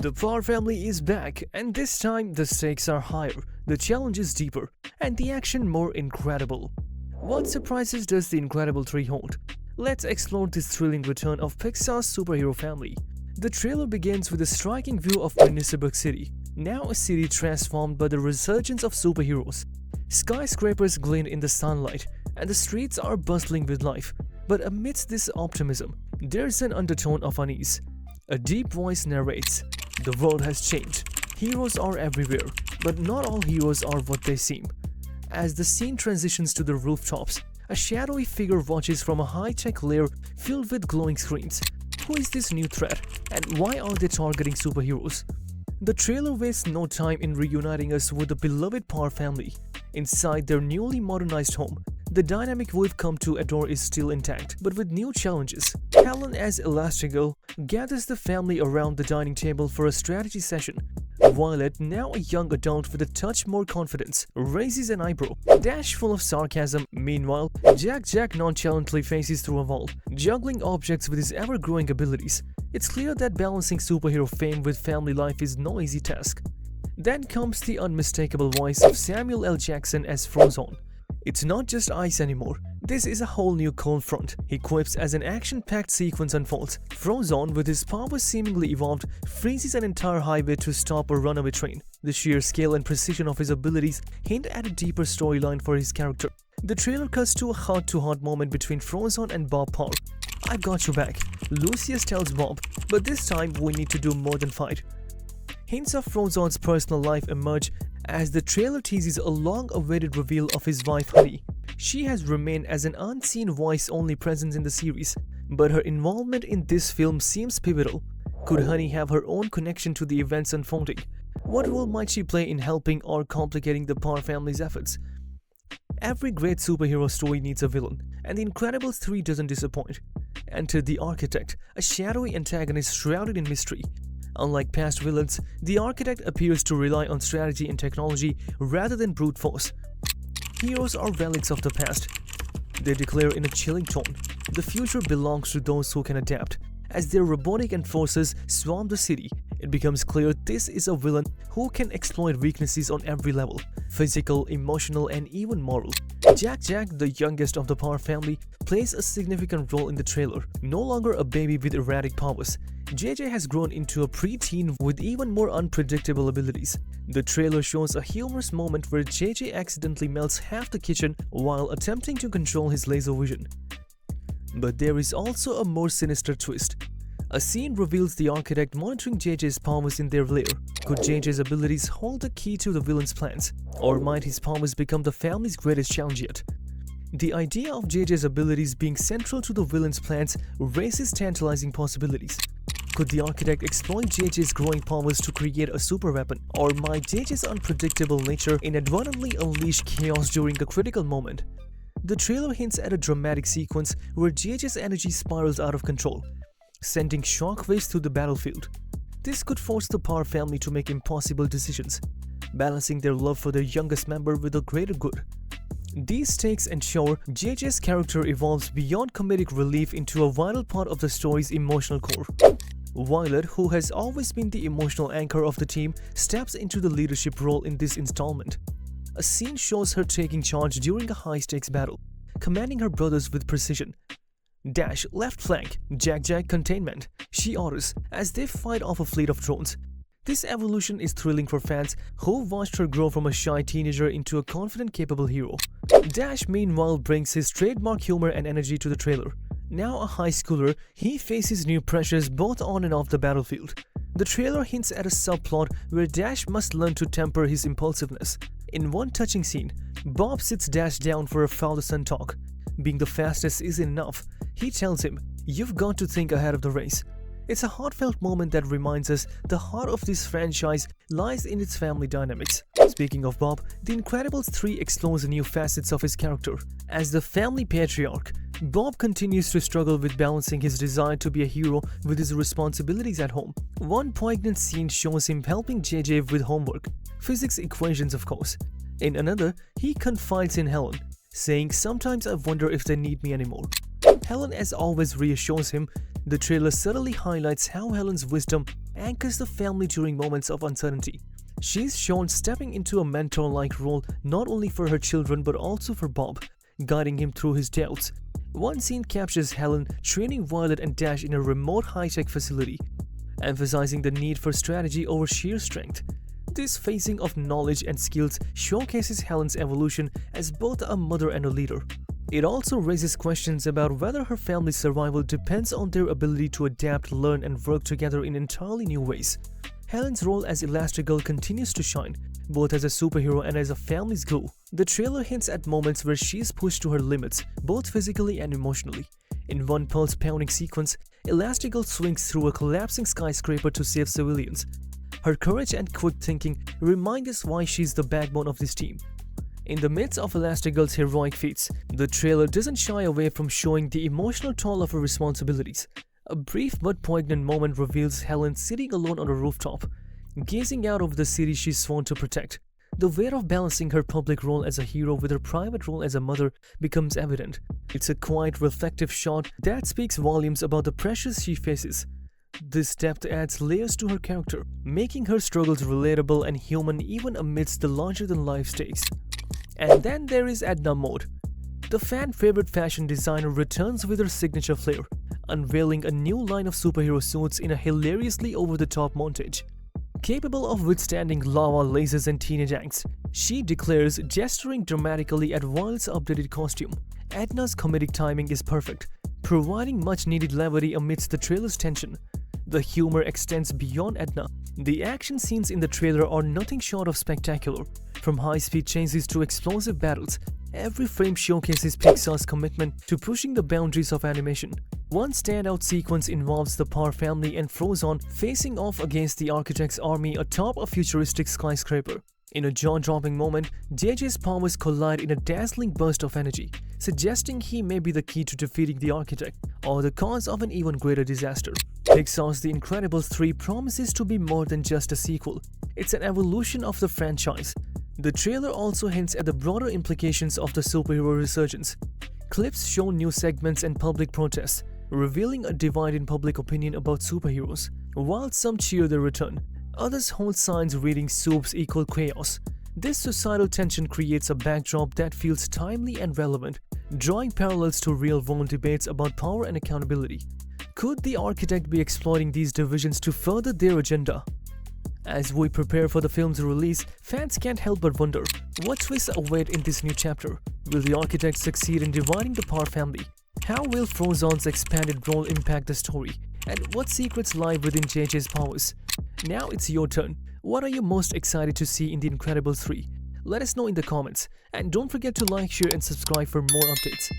The Power family is back, and this time the stakes are higher, the challenge is deeper, and the action more incredible. What surprises does the Incredible 3 hold? Let's explore this thrilling return of Pixar's superhero family. The trailer begins with a striking view of Municipal City, now a city transformed by the resurgence of superheroes. Skyscrapers glint in the sunlight, and the streets are bustling with life. But amidst this optimism, there's an undertone of unease. A deep voice narrates, "The world has changed. Heroes are everywhere, but not all heroes are what they seem." As the scene transitions to the rooftops, a shadowy figure watches from a high-tech lair filled with glowing screens. Who is this new threat, and why are they targeting superheroes? The trailer wastes no time in reuniting us with the beloved Power family. Inside their newly modernized home, the dynamic we've come to adore is still intact, but with new challenges. Helen as Elastigirl gathers the family around the dining table for a strategy session. Violet, now a young adult with a touch more confidence, raises an eyebrow, dash full of sarcasm. Meanwhile, Jack nonchalantly faces through a wall, juggling objects with his ever-growing abilities. It's clear that balancing superhero fame with family life is no easy task. Then comes the unmistakable voice of Samuel L. Jackson as Frozone. It's not just ice anymore. This is a whole new cold front, he quips as an action-packed sequence unfolds. Frozone, with his powers seemingly evolved, freezes an entire highway to stop a runaway train. The sheer scale and precision of his abilities hint at a deeper storyline for his character. The trailer cuts to a heart-to-heart moment between Frozone and Bob Power. "I've got your back," Lucius tells Bob, "but this time we need to do more than fight." Hints of Frozone's personal life emerge as the trailer teases a long-awaited reveal of his wife Honey. She has remained as an unseen voice-only presence in the series, but her involvement in this film seems pivotal. Could Honey have her own connection to the events unfolding? What role might she play in helping or complicating the Power family's efforts? Every great superhero story needs a villain, and The Incredibles 3 doesn't disappoint. Enter the Architect, a shadowy antagonist shrouded in mystery. Unlike past villains, the Architect appears to rely on strategy and technology rather than brute force. Heroes are relics of the past. They declare in a chilling tone, "The future belongs to those who can adapt." As their robotic enforcers swarm the city, it becomes clear this is a villain who can exploit weaknesses on every level: physical, emotional, and even moral. Jack, the youngest of the Power family, plays a significant role in the trailer. No longer a baby with erratic powers, JJ has grown into a preteen with even more unpredictable abilities. The trailer shows a humorous moment where JJ accidentally melts half the kitchen while attempting to control his laser vision. But there is also a more sinister twist. A scene reveals the Architect monitoring JJ's powers in their lair. Could JJ's abilities hold the key to the villain's plans? Or might his powers become the family's greatest challenge yet? The idea of JJ's abilities being central to the villain's plans raises tantalizing possibilities. Could the Architect exploit JJ's growing powers to create a superweapon? Or might JJ's unpredictable nature inadvertently unleash chaos during a critical moment? The trailer hints at a dramatic sequence where JJ's energy spirals out of control, sending shockwaves through the battlefield. This could force the Power family to make impossible decisions, balancing their love for their youngest member with the greater good. These stakes ensure JJ's character evolves beyond comedic relief into a vital part of the story's emotional core. Violet, who has always been the emotional anchor of the team, steps into the leadership role in this installment. A scene shows her taking charge during a high-stakes battle, commanding her brothers with precision. "Dash left flank, Jack containment," she orders as they fight off a fleet of drones. This evolution is thrilling for fans who watched her grow from a shy teenager into a confident, capable hero. Dash, meanwhile, brings his trademark humor and energy to the trailer. Now a high schooler, he faces new pressures both on and off the battlefield. The trailer hints at a subplot where Dash must learn to temper his impulsiveness. In one touching scene, Bob sits Dash down for a father-son talk. Being the fastest isn't enough. He tells him, "You've got to think ahead of the race." It's a heartfelt moment that reminds us the heart of this franchise lies in its family dynamics. Speaking of Bob, The Incredibles 3 explores new facets of his character. As the family patriarch, Bob continues to struggle with balancing his desire to be a hero with his responsibilities at home. One poignant scene shows him helping JJ with homework, physics equations of course. In another, he confides in Helen, saying, "Sometimes I wonder if they need me anymore." Helen, as always, reassures him. The trailer subtly highlights how Helen's wisdom anchors the family during moments of uncertainty. She's shown stepping into a mentor-like role not only for her children but also for Bob, guiding him through his doubts. One scene captures Helen training Violet and Dash in a remote high-tech facility, emphasizing the need for strategy over sheer strength. This phasing of knowledge and skills showcases Helen's evolution as both a mother and a leader. It also raises questions about whether her family's survival depends on their ability to adapt, learn, and work together in entirely new ways. Helen's role as Elastigirl continues to shine, both as a superhero and as a family's glue. The trailer hints at moments where she's pushed to her limits, both physically and emotionally. In one pulse-pounding sequence, Elastigirl swings through a collapsing skyscraper to save civilians. Her courage and quick thinking remind us why she's the backbone of this team. In the midst of Elastigirl's heroic feats, the trailer doesn't shy away from showing the emotional toll of her responsibilities. A brief but poignant moment reveals Helen sitting alone on a rooftop, gazing out over the city she's sworn to protect. The weight of balancing her public role as a hero with her private role as a mother becomes evident. It's a quiet, reflective shot that speaks volumes about the pressures she faces. This depth adds layers to her character, making her struggles relatable and human even amidst the larger-than-life stakes. And then there is Edna Mode. The fan-favorite fashion designer returns with her signature flair, unveiling a new line of superhero suits in a hilariously over-the-top montage. Capable of withstanding lava, lasers, and teenage angst, she declares, gesturing dramatically at Violet's updated costume. Edna's comedic timing is perfect, providing much-needed levity amidst the trailer's tension. The humor extends beyond Edna. The action scenes in the trailer are nothing short of spectacular. From high-speed chases to explosive battles, every frame showcases Pixar's commitment to pushing the boundaries of animation. One standout sequence involves the Parr family and Frozone facing off against the Architect's army atop a futuristic skyscraper. In a jaw-dropping moment, JJ's powers collide in a dazzling burst of energy, suggesting he may be the key to defeating the Architect, or the cause of an even greater disaster. Pixar's The Incredibles 3 promises to be more than just a sequel. It's an evolution of the franchise. The trailer also hints at the broader implications of the superhero resurgence. Clips show new segments and public protests, revealing a divide in public opinion about superheroes. While some cheer their return, others hold signs reading "Soups equal chaos." This societal tension creates a backdrop that feels timely and relevant, drawing parallels to real-world debates about power and accountability. Could the Architect be exploiting these divisions to further their agenda? As we prepare for the film's release, fans can't help but wonder, what twists await in this new chapter? Will the Architect succeed in dividing the Parr family? How will Frozone's expanded role impact the story? And what secrets lie within JJ's powers? Now it's your turn. What are you most excited to see in The Incredibles 3? Let us know in the comments. And don't forget to like, share and subscribe for more updates.